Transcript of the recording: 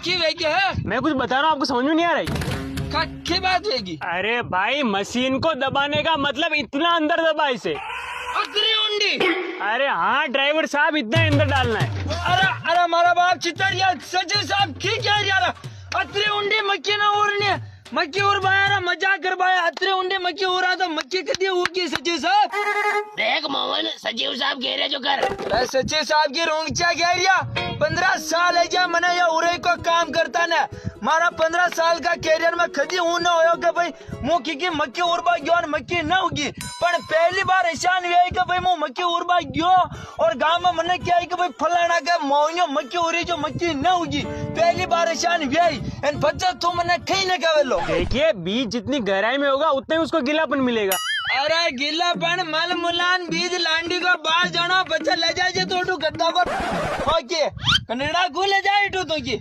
की वेगी है? मैं कुछ बता रहा हूँ, आपको समझ में नहीं आ रही? की बात वेगी? अरे भाई, मशीन को दबाने का मतलब इतना अंदर दबा इसे। अतरी उंडी? अरे हाँ ड्राइवर साहब, इतना अंदर डालना है। अरे अरे हमारा बाप चित्तर यार सचिव साहब की क्या यार? अतरी उंडी मक्की ना उड़नी, मक्की उड़ बाया मजाक कर बाया। अतरी उंडी मक्की उड़ा तो मक्की कदी उड़गी सचिव साहब? देख मोहन, सचिव साहब कह रहे जो कर। अरे सचिव साहब की रोंगचा कह रिया। 15 साल है जा मैंने या उरे को काम करता ना। मारा 15 साल का कैरियर में कदी हूं ना होयो कि भाई मुँह की मक्की उड़बा गयो और मक्की न उगी। पर पहली बार ऐसा नहीं है कि भाई मुँह मक्की उड़बा गयो और गांव में मैंने क्या है कि भाई फलाना का मोइयो मक्की उड़ी जो मक्की न उगी। पहली बार ऐसा नहीं है। एन बच्चा तो मैंने कहीं न कहे लो। देखिए, बीज जितनी गहराई में होगा उतना ही उसको गीलापन मिलेगा। अरे गीलापन मल मुलान बीज लांडी को बाहर जाना बच्चा ले जाए तो गद्दा को ओके कनेडा को ले जाए तो की